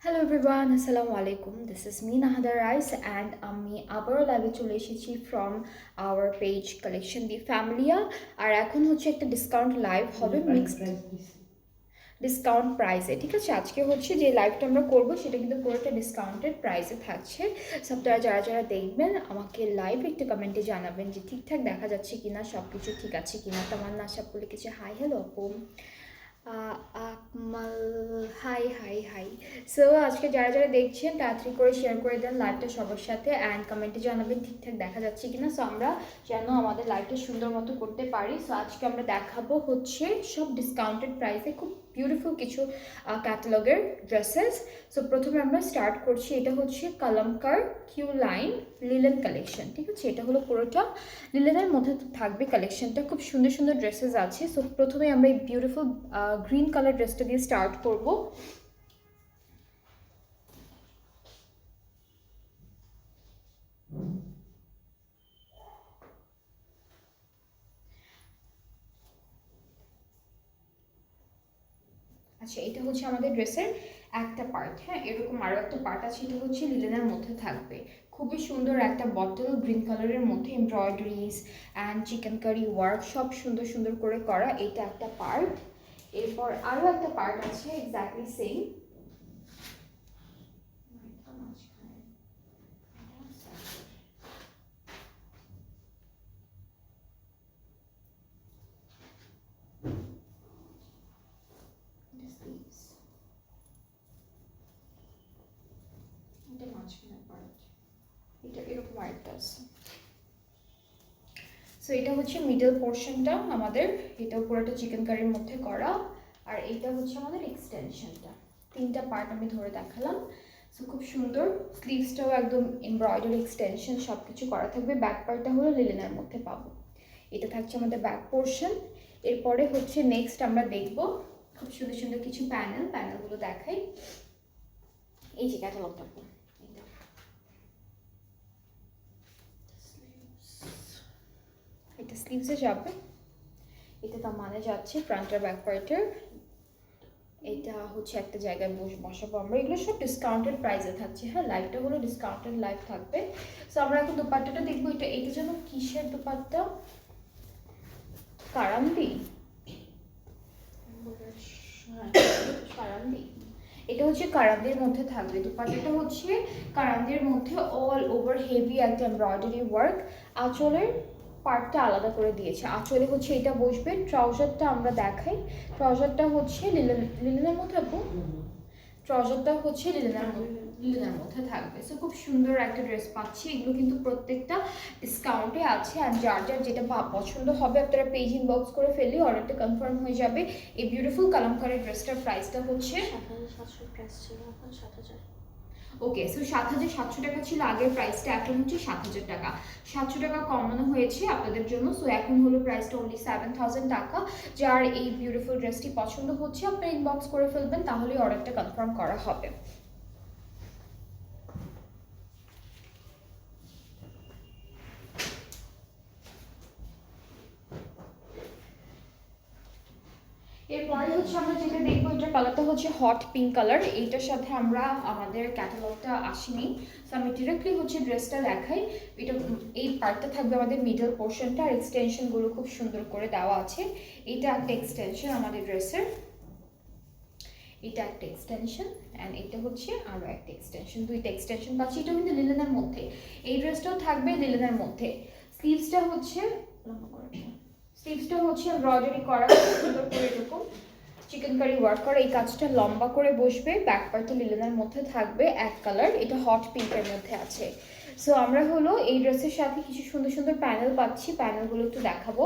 Hello everyone, Assalamu alaikum. This is me Nahada Rice and আমি আবারও লাইভে চলে এসেছি from our page collection the familia আর এখন হচ্ছে একটা ডিসকাউন্ট লাইভ হবে মিক্সড ডিসকাউন্ট প্রাইসে। ঠিক আছে, আজকে হচ্ছে যে লাইভটা আমরা করব সেটা কিন্তু পুরোটা ডিসকাউন্টেড প্রাইসে থাকছে। সো আপনারা যারা যারা দেখবেন আমাকে লাইভ একটু কমেন্টে জানাবেন যে ঠিকঠাক দেখা যাচ্ছে কিনা, সব কিছু ঠিক আছে কিনা। তামান্না আশা লিখেছে হাই হ্যালো আপু। আকমাল হাই হাই হাই। সো আজকে যারা যারা দেখছেন তাড়াতাড়ি করে শেয়ার করে দেন লাইভটা সবার সাথে অ্যান্ড কমেন্টে জানাবেন ঠিকঠাক দেখা যাচ্ছে কিনা, সো আমরা যেন আমাদের লাইভটা সুন্দর মতো করতে পারি। সো আজকে আমরা দেখাবো হচ্ছে সব ডিসকাউন্টেড প্রাইসে খুব বিউটিফুল কিছু ক্যাটালগের ড্রেসেস। সো প্রথমে আমরা স্টার্ট করছি, এটা হচ্ছে কলমকার কিউ লাইন লিলেন কালেকশন। ঠিক আছে, এটা হলো পুরোটা লিলেনের মধ্যে থাকবে কালেকশনটা, খুব সুন্দর সুন্দর ড্রেসেস আছে। সো প্রথমে আমরা এই বিউটিফুল গ্রিন কালার ড্রেসটা দিয়ে স্টার্ট করব। আচ্ছা, এটা হচ্ছে আমাদের ড্রেসের একটা পার্ট। হ্যাঁ, এরকম আরও একটা পার্ট আছে, এটা হচ্ছে লিলেনের মধ্যে থাকবে। খুবই সুন্দর একটা বটল গ্রিন কালারের মধ্যে embroideries and chikankari work সব সুন্দর সুন্দর করে করা, এটা একটা পার্ট। এরপর আরও একটা পার্ট আছে এক্স্যাক্টলি সেম। এটা এরকম আরেকটা আছে। সো এটা হচ্ছে মিডল পোর্শনটা আমাদের, এটা পুরোটা চিকেন কারির মধ্যে করা। আর এইটা হচ্ছে আমাদের এক্সটেনশনটা। তিনটা পার্ট আমি ধরে দেখালাম। সো খুব সুন্দর, স্লিভসটাও একদম এমব্রয়ডারি এক্সটেনশন সব কিছু করা থাকবে। ব্যাক পার্টটা হলো লিলেনের মধ্যে পাবো। এটা থাকছে আমাদের ব্যাক পোর্শন। এরপরে হচ্ছে নেক্সট আমরা দেখব খুব সুন্দর সুন্দর কিছু প্যানেলগুলো দেখাই। এই যে ক্যাটালগটা, এটা স্লিভসে যাবে, এটা তার মানে যাচ্ছে ফ্রন্ট আর ব্যাক পার্টের। এটা হচ্ছে একটা জায়গায় বসাবো আমরা। এগুলো সব ডিসকাউন্টেড প্রাইসে থাকছে। হ্যাঁ, লাইভটা হলো ডিসকাউন্টেড লাইভ থাকবে। সো আমরা এখন দুপাট্টাটা দেখবো। এটা যেন কিসের দুপাট্টা? কারান্দি, কারান্দি। এটা হচ্ছে কারান্দির মধ্যে থাকবে। দুপাট্টাটা হচ্ছে কারান্দির মধ্যে অল ওভার হেভি একটা এমব্রয়ডারি ওয়ার্ক। আঁচলের পার্টটা আলাদা করে দিয়েছে, আঁচলে হচ্ছে এটা বসবে। ট্রাউজারটা আমরা দেখাই, ট্রাউজারটা হচ্ছে লিলেনের মধ্যে আপু, ট্রাউজারটা হচ্ছে লিলেনের মধ্যে থাকবে। সো খুব সুন্দর একটা ড্রেস পাচ্ছি। এগুলো কিন্তু প্রত্যেকটা ডিসকাউন্টে আছে অ্যান্ড যার যার যেটা পছন্দ হবে আপনারা পেজ ইনবক্স করে ফেললে অর্ডারটা কনফার্ম হয়ে যাবে। এই বিউটিফুল কালামকারী ড্রেসটার প্রাইসটা হচ্ছে ৭,৭০০ প্রাইস ছিল, এখন ৭,০০০। ওকে। সো ৭,৭০০ টাকা ছিল আগের প্রাইসটা, এখন হচ্ছে ৭,০০০ টাকা। ৭০০ টাকা কমানো হয়েছে আপনাদের জন্য। সো এখন হলো প্রাইসটা অনলি 7,000 টাকা। যার এই বিউটিফুল ড্রেসটি পছন্দ হচ্ছে আপনারা ইনবক্স করে ফেলবেন, তাহলে অর্ডারটা কনফার্ম করা হবে। এরপরে হচ্ছে আমরা যেটা দেখবো, এটার কালারটা হচ্ছে হট পিঙ্ক কালার। এইটার সাথে আমরা আমাদের ক্যাটালগটা আসেনি, সো আমি ডিরেক্টলি হচ্ছে ড্রেসটা দেখাই। এটা এই পার্টটা থাকবে আমাদের মিডল পোর্শনটা, আর এক্সটেনশনগুলো খুব সুন্দর করে দেওয়া আছে। এটা একটা এক্সটেনশন আমাদের ড্রেসের, এটা একটা এক্সটেনশন অ্যান্ড এটা হচ্ছে আরও একটা এক্সটেনশন। দুইটা এক্সটেনশন পাচ্ছি। এটা কিন্তু লিলেনের মধ্যে, এই ড্রেসটাও থাকবে লিলেনের মধ্যে। স্লিভসটা হচ্ছে এমব্রয়ডারি করা সুন্দর করে, এরকম চিকেন কারি ওয়ার্ক করা। এই কাজটা লম্বা করে বসবে। ব্যাক পার্টে লিলেনের মধ্যে থাকবে এক কালার, এটা হট পিঙ্কের মধ্যে আছে। সো আমরা হলো এই ড্রেসের সাথে কিছু সুন্দর সুন্দর প্যানেল পাচ্ছি, প্যানেলগুলো একটু দেখাবো।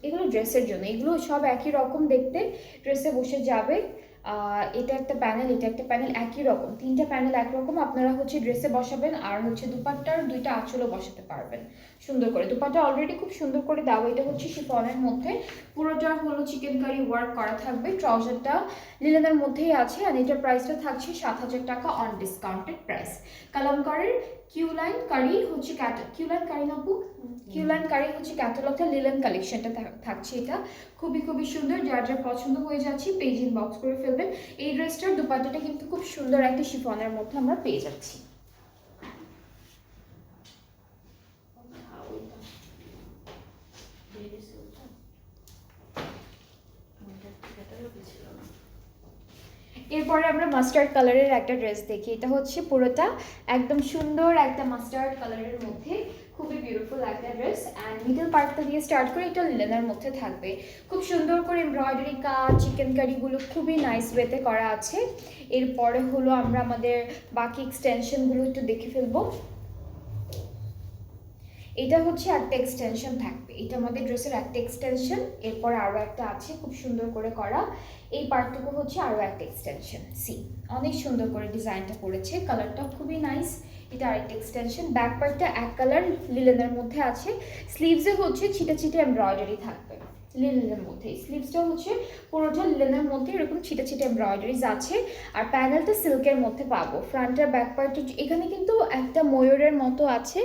এগুলো ড্রেসের জন্য, এগুলো সব একই রকম দেখতে, ড্রেসে বসে যাবে। এটা একটা প্যানেল, এটা একটা প্যানেল, একই রকম, তিনটা প্যানেল একরকম। আপনারা হচ্ছে ড্রেসে বসাবেন আর হচ্ছে দুপাট্টার দুইটা আঁচলও বসাতে পারবেন সুন্দর করে। দুপাট্টা অলরেডি খুব সুন্দর করে দেওয়া, এটা হচ্ছে শিফনের মধ্যে, পুরোটা হলো চিকেন কারি ওয়ার্ক করা থাকবে। ট্রাউজারটা লিলেনের মধ্যেই আছে আর এটার প্রাইসটা থাকছে 7,000 টাকা অন ডিসকাউন্টেড প্রাইস। কালামকারের কিউলাইন কারি হচ্ছে কিউলাইন কারি নাপু, কিউলাইন কারি হচ্ছে ক্যাটালগটা, লিলেন কালেকশনটা থাকছে। এটা খুবই খুবই সুন্দর, যার যার পছন্দ হয়ে যাচ্ছে পেজ ইনবক্স করে ফেলবেন। এই ড্রেসটার দুপাট্টাটা কিন্তু খুব সুন্দর একটা শিফনের মধ্যে আমরা পেয়ে যাচ্ছি। এরপরে আমরা মাস্টার্ড কালারের একটা ড্রেস দেখি। এটা হচ্ছে পুরোটা একদম সুন্দর একটা মাস্টার্ড কালারের মধ্যে, খুবই বিউটিফুল একটা ড্রেস। অ্যান্ড মিডল পার্টটা দিয়ে স্টার্ট করে এটা লিলেনের মধ্যে থাকবে, খুব সুন্দর করে এমব্রয়ডারি কাজ, চিকেন কারিগুলো খুবই নাইস ওয়েতে করা আছে। এরপরে হলো আমরা আমাদের বাকি এক্সটেনশনগুলো একটু দেখে ফেলবো। এটা হচ্ছে একটা এক্সটেনশন থাকবে, এটা আমাদের ড্রেসের একটা এক্সটেনশন। এরপরে আরও একটা আছে খুব সুন্দর করে করা, এই পার্টটুকু হচ্ছে আরও একটা এক্সটেনশন। সি অনেক সুন্দর করে ডিজাইনটা করেছে, কালারটা খুবই নাইস। এটা আরেকটা এক্সটেনশন, ব্যাক পার্টটা এক কালার লিলেনের মধ্যে আছে। স্লিভসে হচ্ছে ছিটে ছিটে এমব্রয়ডারি থাকবে লিলেনের মধ্যে, স্লিভসটা হচ্ছে পুরোটা লিলেনের মধ্যে এরকম ছিটে ছিটে এমব্রয়ডারিজ আছে। আর প্যানেলটা সিল্কের মধ্যে পাবো। ফ্রন্ট আর ব্যাক পার্টে এখানে কিন্তু একটা ময়ূরের মতো আছে,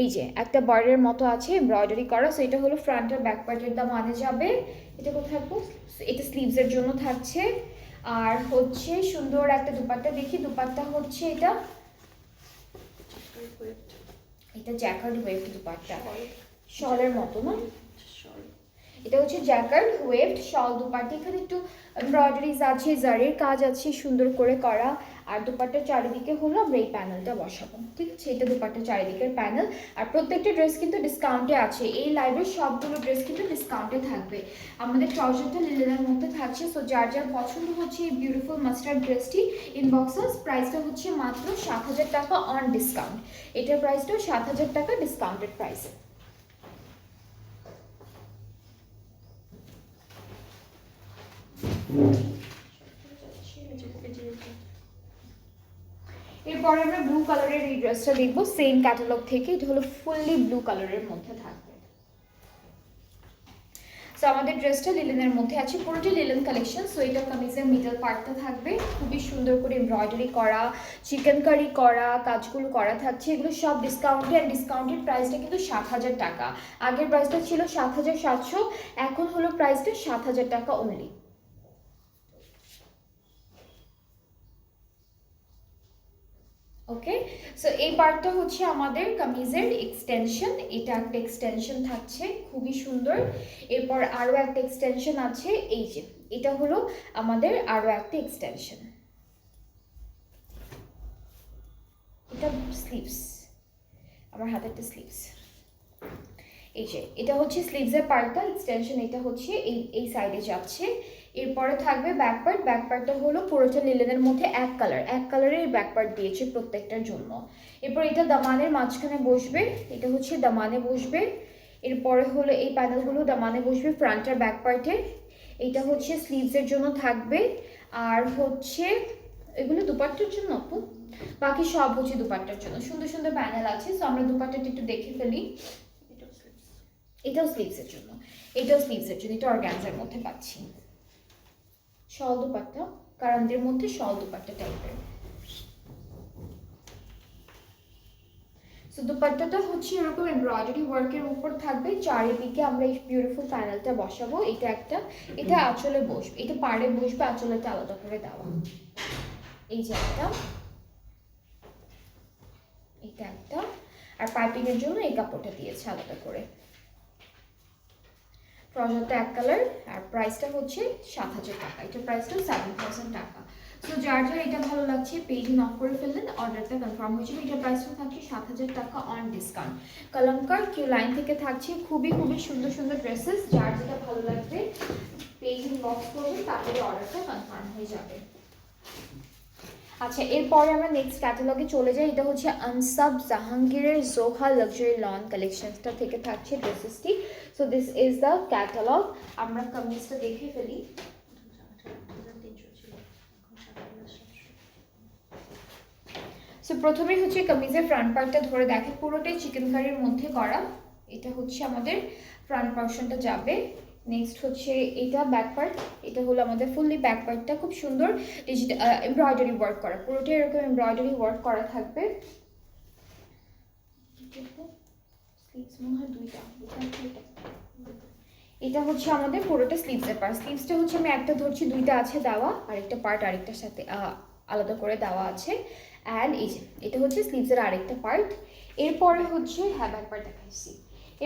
এই যে একটা বার্ডের মতো আছে এমব্রয়ডারি করা। সো এটা হলো ফ্রন্ট আর ব্যাক পার্টের দাম আনে যাবে। এটা কোথায় থাকবো, এটা স্লিভসের জন্য থাকছে। আর হচ্ছে সুন্দর একটা দুপাট্টা দেখি, দুপাট্টা হচ্ছে এটা জ্যাকার্ড ওয়েভড দুপাট্টা, শলের মতো না, এটা হচ্ছে জ্যাকার্ড ওয়েভড শল দুপাট্টা। এখানে একটু এমব্রয়ডারিজ আছে, জারির কাজ আছে সুন্দর করে করা। আর দুপাট্টার চারিদিকে হলো আমরা এই প্যানেলটা বসাবো, ঠিক আছে। এটা দুপাট্টার চারিদিকের প্যানেল। আর প্রত্যেকটা ড্রেস কিন্তু ডিসকাউন্টে আছে, এই লাইভের সবগুলো ড্রেস কিন্তু ডিসকাউন্টে থাকবে। আমাদের ট্রাউজারটা লিলেনের মধ্যে থাকছে। সো যার যার পছন্দ হচ্ছে এই বিউটিফুল মাস্টার্ড ড্রেসটি ইনবক্সেস, প্রাইসটা হচ্ছে মাত্র 7,000 টাকা অন ডিসকাউন্ট। এটার প্রাইসটাও 7,000 টাকা ডিসকাউন্টেড প্রাইসে। এরপরে আমরা ব্লু কালারের এই ড্রেসটা দেখবো সেম ক্যাটালগ থেকে। এটা হলো ফুললি ব্লু কালারের মধ্যে থাকবে। সো আমাদের ড্রেসটা লিলেনের মধ্যে আছে, পুরোটা লিলেন কালেকশন। সো এটা কামিজের মিডল পার্টটা থাকবে খুবই সুন্দর করে এমব্রয়ডারি করা, চিকেন কারি করা, কাজগুলো করা থাকছে। এগুলো সব ডিসকাউন্টে, অ্যান্ড ডিসকাউন্টেড প্রাইসটা কিন্তু 7,000 টাকা। আগের প্রাইসটা ছিল 7,700, এখন হলো প্রাইসটা 7,000 টাকা অনলি। ওকে, সো এই পার্টটা হচ্ছে আমাদের কামিজের এক্সটেনশন, এটা একটা এক্সটেনশন থাকছে খুবই সুন্দর। এরপর আরও একটা এক্সটেনশন আছে, এই যে এটা হলো আমাদের আরও একটা এক্সটেনশন। এটা স্লিভস, আমার হাতে একটা স্লিভস, এই যে এটা হচ্ছে স্লিভসের পার্টটা এক্সটেনশন। এটা হচ্ছে এই সাইডে যাচ্ছে। এরপরে থাকবে ব্যাক পার্ট, ব্যাক পার্টটা হলো পুরোটা লিলেনের মধ্যে এক কালারের ব্যাক পার্ট দিয়েছে প্রত্যেকটার জন্য। এরপর এটা দামানের মাঝখানে বসবে, এটা হচ্ছে দামানে বসবে। এরপরে হলো এই প্যানেলগুলো দামানে বসবে ফ্রন্ট আর ব্যাক পার্টে। এটা হচ্ছে স্লিভসের জন্য থাকবে। আর হচ্ছে এগুলো দুপাট্টার জন্য আপু, বাকি সব হচ্ছে দুপাট্টার জন্য। সুন্দর সুন্দর প্যানেল আছে। সো আমরা দুপাট্টাটা একটু দেখে ফেলি। এটাও স্লিভসের জন্য, এটাও স্লিভসের জন্য, এটা অর্গানজার মধ্যে পাচ্ছি। শল দুপাট্টা, কারান্দের মধ্যে শল দুপাট্টা টাইপের। সো দুপাট্টাটা হচ্ছে এরকম এমব্রয়ডারি ওয়ার্কের উপর থাকবে, চারিদিকে আমরা এই বিউটিফুল প্যানেলটা বসাবো। এটা একটা, এটা আঁচলে বসবে, এটা পাড়ে বসবে, আঁচলেটা আলাদা করে দেওয়া। এই যে একটা, এটা একটা। আর পাইপিংয়ের জন্য এই কাপড়টা দিয়েছে আলাদা করে। ট্রাউজারটা এক কালার, আর প্রাইসটা হচ্ছে 7,000 টাকা। এটার প্রাইসটা 7,000 টাকা। সো যার যার এটা ভালো লাগছে পেজ নক করে ফেললেন, অর্ডারটা কনফার্ম হয়ে যাবে। এটার প্রাইসটা থাকছে 7,000 টাকা অন ডিসকাউন্ট। কলমকার কিউ লাইন থেকে থাকছে খুবই খুবই সুন্দর সুন্দর ড্রেসেস। যার যেটা ভালো লাগবে পেজ ইনবক্স করবেন, তারপরে অর্ডারটা কনফার্ম হয়ে যাবে। আচ্ছা, এরপরে আমরা নেক্সট ক্যাটালগে চলে যাই। এটা হচ্ছে আনসাব জাহাঙ্গীরের জোহা লাক্সারি লন কালেকশনসটা থেকে থাকছে ড্রেসেসটি। So this is the catalogue. আমরা কামিজটা দেখে ফেলি। সো প্রথমেই হচ্ছে কামিজের ফ্রন্ট পার্টটা ধরে দেখে, পুরোটাই চিকেন কারির মধ্যে করা। এটা হচ্ছে আমাদের ফ্রন্ট পোর্শনটা যাবে। নেক্সট হচ্ছে এটা ব্যাক পার্ট, এটা হলো আমাদের ফুললি ব্যাক পার্টটা, খুব সুন্দর ডিজিটাল এমব্রয়ডারি ওয়ার্ক করা, পুরোটাই এরকম এমব্রয়ডারি ওয়ার্ক করা থাকবে। এটা হচ্ছে আমাদের পুরোটা স্লিভসের পার্ট। স্লিভসটা হচ্ছে আমি একটা ধরছি, দুইটা আছে দেওয়া, আরেকটা পার্ট আরেকটার সাথে আলাদা করে দেওয়া আছে। অ্যান্ড এই যে এটা হচ্ছে স্লিভসের আরেকটা পার্ট। এরপরে হচ্ছে হ্যাঁ ব্যাক পার্ট দেখাইছি।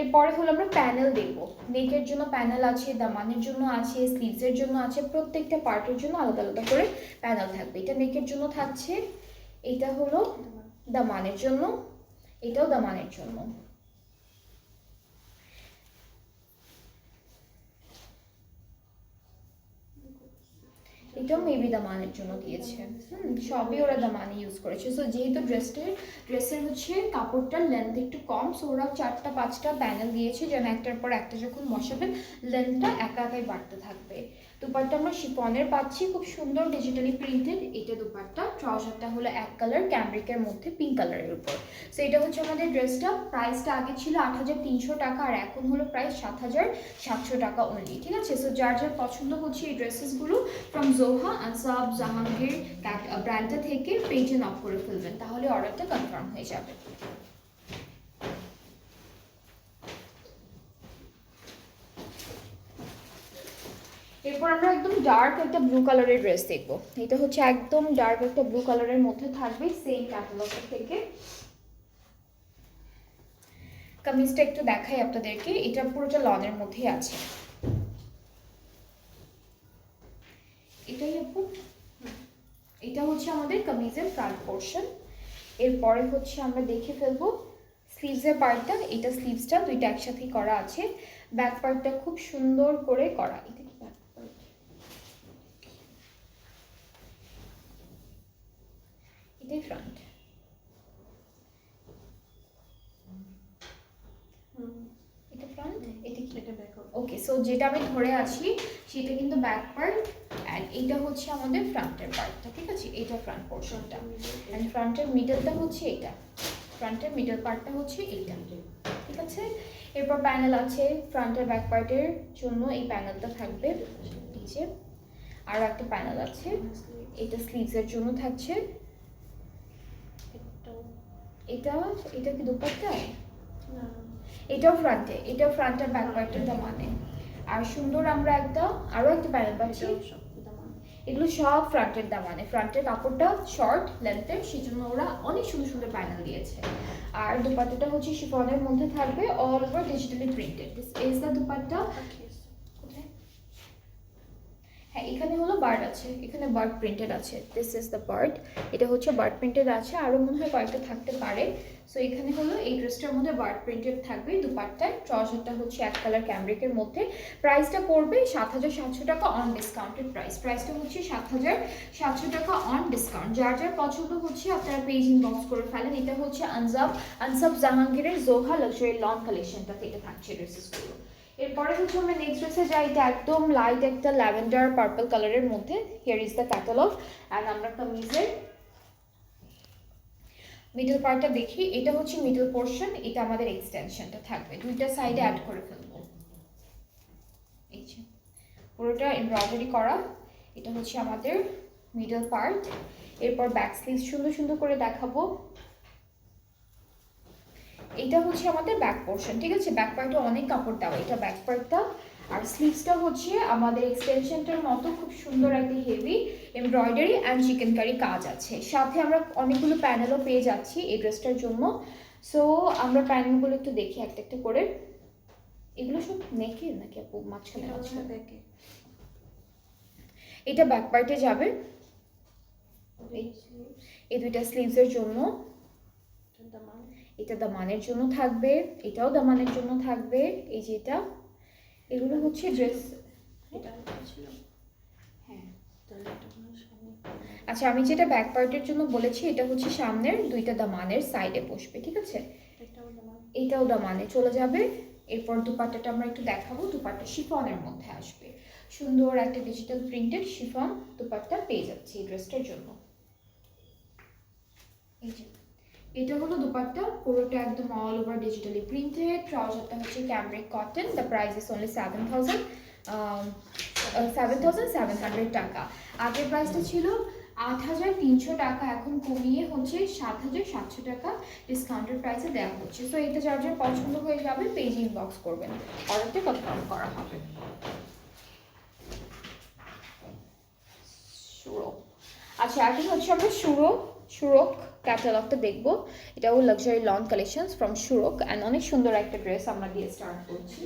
এরপরে হলো আমরা প্যানেল দেখবো। নেকের জন্য প্যানেল আছে, দামানের জন্য আছে, স্লিভসের জন্য আছে, প্রত্যেকটা পার্টের জন্য আলাদা আলাদা করে প্যানেল থাকবে। এটা নেকের জন্য থাকছে, এটা হলো দামানের জন্য, এটাও দামানের জন্য। এটাও মেবি দামানের জন্য দিয়েছে, সবই ওরা দামানি ইউজ করেছে। সো যেহেতু ড্রেসের হচ্ছে কাপড়টার লেন্থ একটু কম, সো ওরা 4টা 5টা প্যানেল দিয়েছে, যেন একটার পর একটা যখন বসাবেন লেন্থটা একা একাই বাড়তে থাকবে। দুপাট্টা আমরা শিফনের পাচ্ছি, খুব সুন্দর ডিজিটালি প্রিন্টেড। এটা দুপাট্টা, ট্রাউজারটা হলো এক কালার ক্যামব্রিকের মধ্যে পিঙ্ক কালারের উপর। সো এটা হচ্ছে আমাদের ড্রেসটা। প্রাইসটা আগে ছিল 8,300 টাকা, আর এখন হলো প্রাইস 7,700 টাকা অনলি। ঠিক আছে, সো যার যার পছন্দ হচ্ছে এই ড্রেসেসগুলো ফ্রম জোহা আনসাব জাহাঙ্গীর ব্র্যান্ডটা থেকে পেজে নক করে ফেলবেন, তাহলে অর্ডারটা কনফার্ম হয়ে যাবে। এরপর আমরা একদম ডার্ক একটা ব্লু কালারের ড্রেস দেখবো। এটা হচ্ছে একদম ডার্ক একটা ব্লু কালারের মধ্যে থাকবে, সেম ক্যাটালগের থেকে। কামিজটা একটু দেখাই আপনাদেরকে, এটা পুরোটা লনের মধ্যেই আছে। এটাই আপু, এটা হচ্ছে আমাদের কামিজের ফ্রন্ট পোর্শন। এরপরে হচ্ছে আমরা দেখে ফেলবো স্লিভসের পার্টটা। এটা স্লিভসটা দুইটা একসাথেই করা আছে, ব্যাক পার্টটা খুব সুন্দর করে করা। এটা কি ব্যাক পার্ট? এটাই ফ্রন্ট। এটা ফ্রন্ট, এটা কি? এটা ব্যাক। ওকে, সো যেটা আমি ধরে আছি সেটা কিন্তু ব্যাক পার্ট, অ্যান্ড এইটা হচ্ছে আমাদের ফ্রন্টের পার্টটা। ঠিক আছে, এটা ফ্রন্ট পোর্শনটা, অ্যান্ড ফ্রন্টের মিডলটা হচ্ছে এটা, ফ্রন্টের মিডল পার্টটা হচ্ছে এইটা। ঠিক আছে, এরপর প্যানেল আছে ফ্রন্টের ব্যাক পার্টের জন্য, এই প্যানেলটা থাকবে নিচে। আর একটা প্যানেল আছে, এটা স্লিভসের জন্য থাকছে। এটা এটা কি দুপাট্টা? এটাও ফ্রন্টে, এটাও ফ্রন্টের ব্যাক পার্টটা মানে। আর সুন্দর আমরা আরো একটা প্যানেল পাচ্ছি, এগুলো সব ফ্রন্টের দামানে। ফ্রন্টের কাপড়টা শর্ট লেন্থের, সেজন্য ওরা অনেক সুন্দর সুন্দর প্যানেল দিয়েছে। আর দুপাট্টাটা হচ্ছে শিফনের মধ্যে থাকবে, all over digitally printed. This is the dupatta. হ্যাঁ, এখানে হলো বার্ড আছে, এখানে বার্ড প্রিন্টেড আছে। দিস ইজ দ্য বার্ড, এটা হচ্ছে বার্ড প্রিন্টেড আছে, আরও মনে হয় কয়েকটা থাকতে পারে। সো এখানে হলো এই ড্রেসটার মধ্যে বার্ড প্রিন্টেড থাকবে দুপাট্টায়। ট্রাউজারটা হচ্ছে এক কালার ক্যামব্রিকের মধ্যে। প্রাইসটা পড়বে 7,700 টাকা অন ডিসকাউন্টেড প্রাইস। প্রাইসটা হচ্ছে 7,700 টাকা অন ডিসকাউন্ট। যার যার পছন্দ হচ্ছে আপনারা পেজ ইনবক্স করে ফেলেন। এটা হচ্ছে আনসাব জাহাঙ্গীরের জোহা লাক্সারি লন কালেকশনটা থেকে থাকছে ড্রেসেসগুলো। এরপরে হচ্ছে আমরা নেক্সট ড্রেসে যাই, এটা একদম লাইট একটা ল্যাভেন্ডার পার্পল কালারের মধ্যে। Here is the catalogue, and আমরা কামিজের মিডল পার্টটা দেখি। এটা হচ্ছে মিডল পোর্শন, এটা আমাদের এক্সটেনশনটা থাকবে, দুইটা সাইডে অ্যাড করে ফেলবো। এই যে পুরোটা এমব্রয়ডারি করা, এটা হচ্ছে আমাদের মিডল পার্ট। এরপর ব্যাক স্লিভ সুন্দর সুন্দর করে দেখাবো। এটা হচ্ছে আমাদের ব্যাক পোর্শন। ঠিক আছে, ব্যাক পার্টে অনেক কাপড় দেওয়া, এটা ব্যাক পার্টটা। আর স্লিভসটা হচ্ছে আমাদের এক্সটেনশনটার মতো খুব সুন্দর একটা heavy embroidery and chikankari কাজ আছে। সাথে আমরা অনেকগুলো প্যানেলও পেয়ে যাচ্ছি এই ড্রেসটার জন্য। সো আমরা প্যানেলগুলো একটু দেখি একটা একটা করে। এগুলো সব নেকে নাকি আপু? মাঝখানে ব্যাকে, এটা ব্যাক পার্টে যাবে। এই দুইটা স্লিভসের জন্য, এটা দামানের জন্য থাকবে, এটাও দামানের জন্য থাকবে। এই যে এটা, এগুলো হচ্ছে ড্রেস। হ্যাঁ, আচ্ছা, আমি যেটা ব্যাক পার্টের জন্য বলেছি এটা হচ্ছে সামনের দুইটা দামানের সাইডে বসবে। ঠিক আছে, এটাও দামানে চলে যাবে। এরপর দুপাট্টাটা আমরা একটু দেখাবো। দুপাট্টা শিফনের মধ্যে আসবে, সুন্দর একটা ডিজিটাল প্রিন্টেড শিফন দুপাট্টা পেয়ে যাচ্ছে এই ড্রেসটার জন্য। এই যে এটা হলো দুপাট্টা, পুরোটা একদম অল ওভার ডিজিটালি প্রিন্টেড। ট্রাউজারটা হচ্ছে cambric cotton. The price is only 7,700 টাকা। আগের প্রাইসটা ছিল 8,300 টাকা, এখন কমিয়ে হচ্ছে 7,700 টাকা ডিসকাউন্টেড প্রাইসে দেওয়া হচ্ছে। সো এটা যার যার পছন্দ হয়ে যাবে পেজে ইনবক্স করবেন, অর্ডারটা কনফার্ম করা হবে। শুরো, আচ্ছা এখন হচ্ছে আমরা শুরক ক্যাটালগটা দেখবো। এটাও লাক্সারি লন কালেকশনস ফ্রম শুরক অ্যান্ড অনেক সুন্দর একটা ড্রেস আমরা দিয়ে স্টার্ট করছি।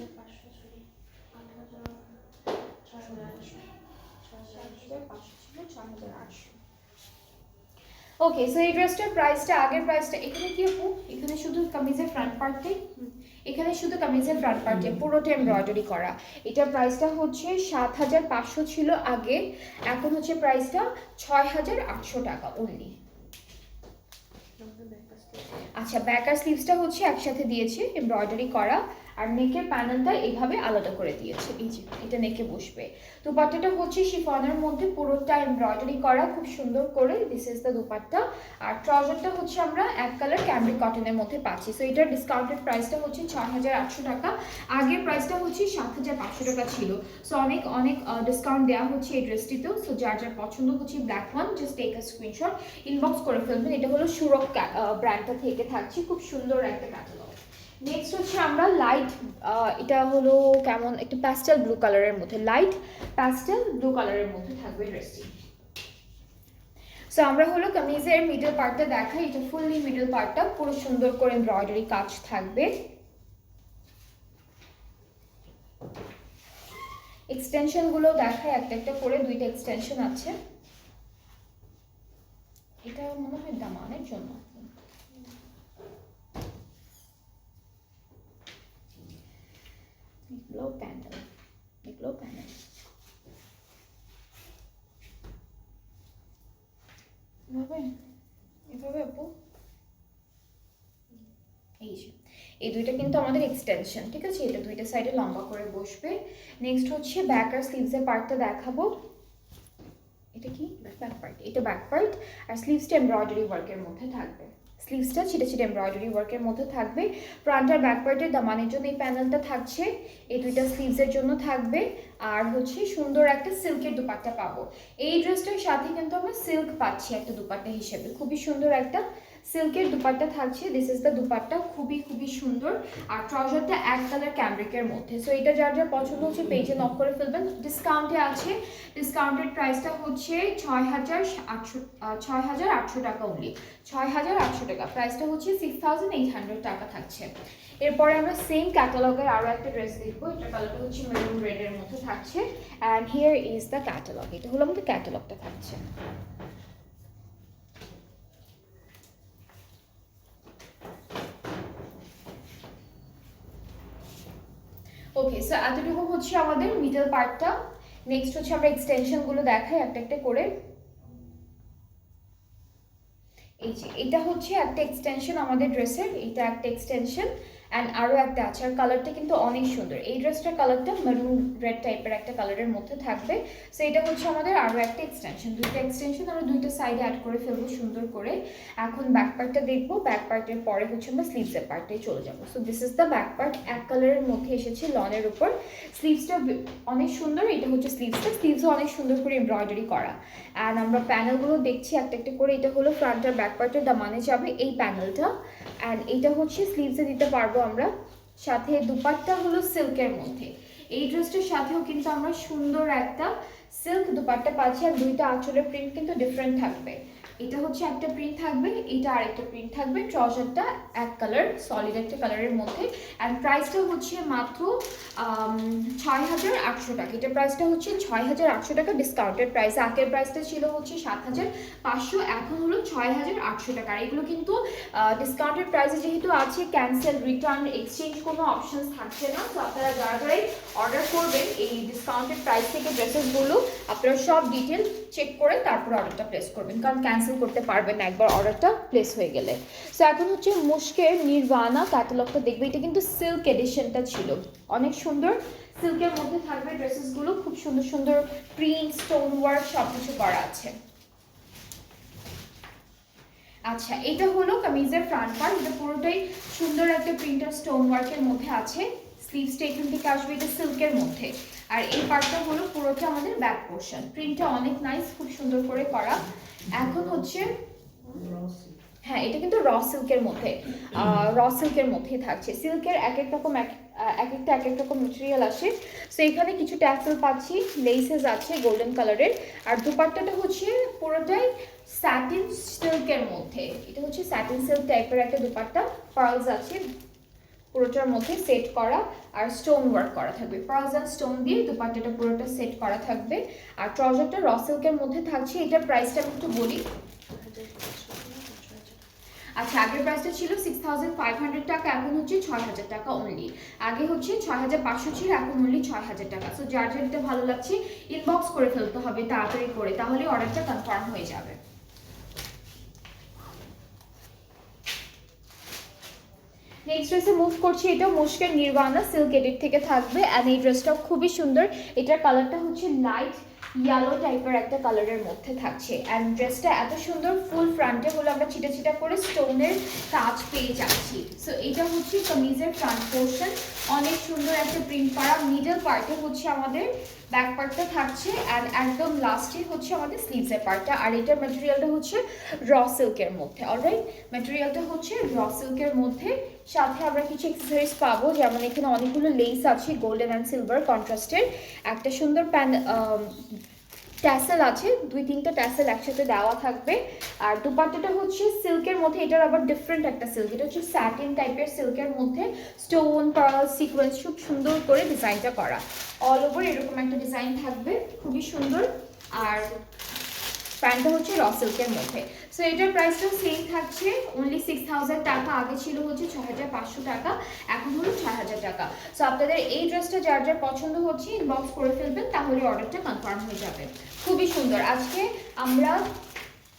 6,800 ওকে। সো এই ড্রেসটার প্রাইসটা, আগের প্রাইসটা এখানে কি আপু, এখানে শুধু কামিজের ফ্রন্ট পার্টে, এখানে শুধু কামিজের ফ্রন্ট পার্টে পুরোটা এমব্রয়ডারি করা। এটার প্রাইসটা হচ্ছে 7,500 ছিল আগে, এখন হচ্ছে প্রাইসটা 6,800 টাকা অনলি। আচ্ছা ব্যাক আর স্লিভসটা হচ্ছে একসাথে দিয়েছে এমব্রয়ডারি করা, আর নেকের প্যানেলটা এইভাবে আলাদা করে দিয়েছে। এই যে এটা নেকে বসবে। দুপাট্টাটা হচ্ছে শিফনের মধ্যে পুরোটা এমব্রয়ডারি করা খুব সুন্দর করে, দিস ইজ দ্য দুপাট্টা। আর ট্রাউজারটা হচ্ছে আমরা এক কালার ক্যামব্রিক কটনের মধ্যে পাচ্ছি। সো এটার ডিসকাউন্টেড প্রাইসটা হচ্ছে 6,800 টাকা, আগের প্রাইসটা হচ্ছে 7,500 টাকা ছিল। সো অনেক অনেক ডিসকাউন্ট দেওয়া হচ্ছে এই ড্রেসটিতেও। সো যার যার পছন্দ হচ্ছে black one, just take a screenshot, inbox করে ফেলবেন। এটা হলো শুরক ব্র্যান্ডটা থেকে থাকছে, খুব সুন্দর একটা ক্যাটালগ। নেক্সট হচ্ছে আমরা লাইট, এটা হলো কেমন একটা প্যাস্টেল ব্লু কালারের মধ্যে, লাইট প্যাস্টেল ব্লু কালারের মধ্যে থাকবে ড্রেসটি। সো আমরা হলো কামিজের মিডল পার্টটা দেখাই। এটা ফুললি মিডল পার্টটা পুরো সুন্দর করে এমব্রয়ডারি কাজ থাকবে। এক্সটেনশন গুলো দেখায় একটা একটা করে, দুইটা এক্সটেনশন আছে। এটা মনে হয় দামানের জন্য। প্যানেল এভাবে আপু, এই দুইটা কিন্তু আমাদের এক্সটেনশন, ঠিক আছে? এটা দুইটা সাইডে লম্বা করে বসবে। নেক্সট হচ্ছে ব্যাক আর স্লিভসের পার্টটা দেখাবো। এটা কি ব্যাক পার্ট, এটা ব্যাক পার্ট। আর স্লিভসটা এমব্রয়ডারি ওয়ার্কের মধ্যে থাকবে, স্লিভসটা ছিটে ছিটে এমব্রয়ডারি ওয়ার্কের মধ্যে থাকবে। ফ্রন্ট আর ব্যাক পার্টের দামানের জন্য এই প্যানেলটা থাকছে, এই দুইটা স্লিভসের জন্য থাকবে। আর হচ্ছে সুন্দর একটা সিল্কের দুপাট্টা পাবো। এই ড্রেসটার সাথে কিন্তু আমরা সিল্ক পাচ্ছি একটা দুপাট্টা হিসেবে, খুবই সুন্দর একটা সিল্কের দুপাট্টা থাকছে। দিস ইজ দ্য দুপাট্টা, খুবই খুবই সুন্দর। আর ট্রাউজারটা এক কালার ক্যামব্রিকের মধ্যে। সো এটা যার যার পছন্দ হচ্ছে পেজে নক করে ফেলবেন। ডিসকাউন্টে আছে, ডিসকাউন্টেড প্রাইসটা হচ্ছে 6,800 টাকা অনলি, 6,800 টাকা। প্রাইসটা হচ্ছে 6,800 টাকা থাকছে। এরপরে আমরা সেম ক্যাটালগের আরও একটা ড্রেস দেখবো। এটা কালারটা হচ্ছে মেরুন রেডের মধ্যে থাকছে। And here is the catalogue, এটা হলো আমাদের ক্যাটালগটা থাকছে। ওকে, সো এতটুকু হচ্ছে আমাদের মিডল পার্টটা। নেক্সট হচ্ছে আমরা এক্সটেনশনগুলো দেখাই একটা একটা করে। এই যে এটা হচ্ছে একটা এক্সটেনশন আমাদের ড্রেসের, এটা একটা এক্সটেনশন অ্যান্ড আরও একটা আছে। আর কালারটা কিন্তু অনেক সুন্দর। এই ড্রেসটার কালারটা মেরুন রেড টাইপের একটা কালারের মধ্যে থাকবে। সো এটা হচ্ছে আমাদের আরও একটা এক্সটেনশন, দুইটা এক্সটেনশন আমরা দুইটা সাইডে অ্যাড করে ফেলবো সুন্দর করে। এখন ব্যাক পার্টটা দেখবো, ব্যাক পার্টের পরে হচ্ছে আমরা স্লিভসের পার্টে চলে যাবো। So this is the back part, এক কালারের মধ্যে এসেছে লনের উপর। স্লিভসটা অনেক সুন্দর, এটা হচ্ছে স্লিভসটা, স্লিভসও অনেক সুন্দর করে এমব্রয়ডারি করা। অ্যান্ড আমরা প্যানেলগুলো দেখছি একটা একটা করে। এটা হলো ফ্রন্ট আর ব্যাক পার্টের দামানে যাবে এই প্যানেলটা। অ্যান্ড এটা হচ্ছে স্লিভসে দিতে পারবো আমরা। সাথে দুপাট্টা হলো সিল্কের মধ্যে। এই ড্রেসটার সাথেও কিন্তু আমরা সুন্দর একটা সিল্ক দুপাট্টা পাচ্ছি। আর দুইটা আঁচলের প্রিন্ট কিন্তু ডিফারেন্ট থাকবে। এটা হচ্ছে একটা প্রিন্ট থাকবে, এটা আরেকটা প্রিন্ট থাকবে। ট্রাউজারটা এক কালার, সলিড একটা কালারের মধ্যে। অ্যান্ড প্রাইসটা হচ্ছে মাত্র 6,800 টাকা। এটার প্রাইসটা হচ্ছে 6,800 টাকা ডিসকাউন্টেড প্রাইস। আগের প্রাইসটা ছিল হচ্ছে 7,500, এখন হলো 6,800 টাকা। আর এগুলো কিন্তু ডিসকাউন্টেড প্রাইসে যেহেতু আছে, ক্যান্সেল, রিটার্ন, এক্সচেঞ্জ কোনো অপশনস থাকছে না। তো আপনারা যারা যারাই অর্ডার করবেন এই ডিসকাউন্টেড প্রাইস থেকে ড্রেসেসগুলো, আপনারা সব ডিটেল চেক করে তারপর অর্ডারটা প্লেস করবেন, কারণ ক্যান্সেল করতে পারবেন না একবার অর্ডারটা প্লেস হয়ে গেলে। সো এখন হচ্ছে মুশকের নির্বাণা ক্যাটালগটা দেখবে। এটা কিন্তু সিল্ক এডিশনটা ছিল, অনেক সুন্দর সিল্কের মধ্যে থাকবে ড্রেসেসগুলো, খুব সুন্দর সুন্দর প্রিন্ট, স্টোন ওয়ার্ক সব কিছু করা আছে। আচ্ছা, এটা হলো কামিজের ফ্রন্ট পার্ট। এটা পুরোটাই সুন্দর একটা প্রিন্টার স্টোন ওয়ার্কের মধ্যে আছে। স্লিভসটা এখান থেকে আসবে, এটা সিল্কের মধ্যে। আর এই পার্টটা হলো পুরোটা আমাদের ব্যাক পোর্শন। প্রিন্টটা অনেক নাইস, খুব সুন্দর করে করা। এখন হচ্ছে হ্যাঁ, এটা কিন্তু র সিল্কের মধ্যে, থাকছে। সিল্কের এক এক রকম এক এক রকম মেটেরিয়াল আসে। সো এখানে কিছু ট্যাসেল পাচ্ছি, লেসেস আছে গোল্ডেন কালারের। আর দুপাট্টাটা হচ্ছে পুরোটাই স্যাটিন সিল্কের মধ্যে। এটা হচ্ছে স্যাটিন সিল্ক টাইপের একটা দুপাট্টা, পার্লস আছে পুরোটার মধ্যে সেট করা, আর স্টোন ওয়ার্ক করা থাকবে। পার্লস আর স্টোন দিয়ে দুপাট্টাটা পুরোটা সেট করা থাকবে। আর ট্রাউজারটা র সিল্কের মধ্যে থাকছে। এটার প্রাইসটা আমি একটু বলি। আচ্ছা, আগের প্রাইসটা ছিল 6500 টাকা, এখন হচ্ছে 6000 টাকা অনলি। আগে হচ্ছে 6500 ছিল, এখন অনলি 6000 টাকা। সো যার যেটা ভালো লাগছে ইনবক্স করে ফেলতে হবে তাড়াতাড়ি করে, তাহলে অর্ডারটা কনফার্ম হয়ে যাবে। নেক্সট ড্রেসে মুভ করছি। এটা মুশকের নির্বাণা সিল্ক এডিট থেকে থাকবে। অ্যান্ড এই ড্রেসটা খুবই সুন্দর। এটার কালারটা হচ্ছে লাইট ইয়েলো টাইপের একটা কালারের মধ্যে থাকছে। অ্যান্ড ড্রেসটা এত সুন্দর, ফুল ফ্রন্টে হলো আমরা ছিটা ছিটা করে স্টোনের কাজ পেয়ে যাচ্ছি। সো এটা হচ্ছে কামিজের ফ্রন্ট পোর্শন, অনেক সুন্দর একটা প্রিন্ট করা। মিডল পার্টে হচ্ছে আমাদের ব্যাক পার্টটা থাকছে, অ্যান্ড একদম লাস্টে হচ্ছে আমাদের স্লিভসের পার্টটা। আর এটার ম্যাটেরিয়ালটা হচ্ছে র সিল্কের মধ্যে। অলরাইট, ম্যাটেরিয়ালটা হচ্ছে র সিল্কের মধ্যে। সাথে আমরা কিছু অ্যাক্সেসরিজ পাবো, যেমন এখানে অনেকগুলো লেস আছে গোল্ডেন অ্যান্ড সিলভার কন্ট্রাস্টের। একটা সুন্দর ট্যাসেল আছে, 2-3টা ট্যাসেল একসাথে দেওয়া থাকবে। আর দুপাট্টাটা হচ্ছে সিল্কের মধ্যে। এটার আবার ডিফারেন্ট একটা সিল্ক, এটা হচ্ছে স্যাটিন টাইপের সিল্কের মধ্যে স্টোন পার্ল সিকোয়েন্স খুব সুন্দর করে ডিজাইনটা করা। অল ওভার এরকম একটা ডিজাইন থাকবে, খুবই সুন্দর। আর প্যান্টটা হচ্ছে র সিল্কের মধ্যে। সো এটার প্রাইসটাও সেম থাকছে, অনলি 6000 টাকা। আগে ছিল হচ্ছে 6500 টাকা, এখন হলো 6000 টাকা। সো আপনাদের এই ড্রেসটা যার যার পছন্দ হচ্ছে ইনবক্স করে ফেলবেন, তাহলে অর্ডারটা কনফার্ম হয়ে যাবে। খুবই সুন্দর। আজকে আমরা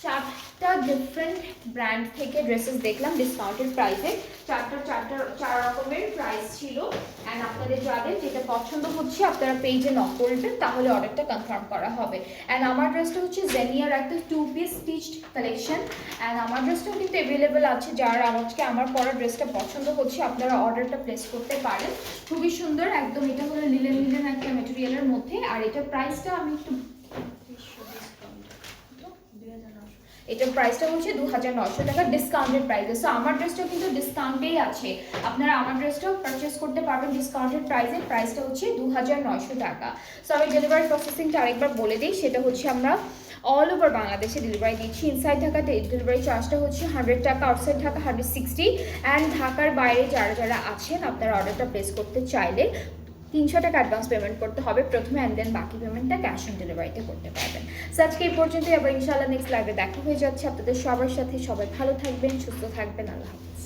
4টা ডিফারেন্ট ব্র্যান্ড থেকে ড্রেসেস দেখলাম ডিসকাউন্টেড প্রাইসে। 4 রকমের প্রাইস ছিল। অ্যান্ড আপনাদের যাদের যেটা পছন্দ হচ্ছে আপনারা পেজে নক করবেন, তাহলে অর্ডারটা কনফার্ম করা হবে। অ্যান্ড আমার ড্রেসটা হচ্ছে জেনিয়ার একটা 2-পিস স্টিচড কালেকশন। অ্যান্ড আমার ড্রেসটাও কিন্তু অ্যাভেলেবেল আছে। যারা আজকে আমার পরা ড্রেসটা পছন্দ হচ্ছে আপনারা অর্ডারটা প্লেস করতে পারেন। খুবই সুন্দর একদম। এটা হলো লিলেন একটা মেটেরিয়ালের মধ্যে। আর এটার প্রাইসটা আমি একটু, এটার প্রাইসটা হচ্ছে 2900 টাকা ডিসকাউন্টেড প্রাইসে। সো আমার ড্রেসটাও কিন্তু ডিসকাউন্টেই আছে, আপনারা আমার ড্রেসটাও পারচেস করতে পারবেন ডিসকাউন্টেড প্রাইসে। প্রাইসটা হচ্ছে 2900 টাকা। সো আমি ডেলিভারি প্রসেসিংটা আরেকবার বলে দিই, সেটা হচ্ছে আমরা অল ওভার বাংলাদেশে ডেলিভারি দিচ্ছি। ইনসাইড ঢাকা ডেলিভারি চার্জটা হচ্ছে 100 টাকা, আউটসাইড ঢাকা 160। অ্যান্ড ঢাকার বাইরে যারা যারা আছেন আপনারা অর্ডারটা প্লেস করতে চাইলে 300 টাকা অ্যাডভান্স পেমেন্ট করতে হবে প্রথমে, অ্যান্ড দেন বাকি পেমেন্টটা ক্যাশ অন ডেলিভারিতে করতে পারবেন। সো আজকে এই পর্যন্তই, আবার ইনশাআল্লাহ নেক্সট লাইভে দেখা হয়ে যাচ্ছে আপনাদের সবার সাথে। সবাই ভালো থাকবেন, সুস্থ থাকবেন। আল্লাহ হাফিজ।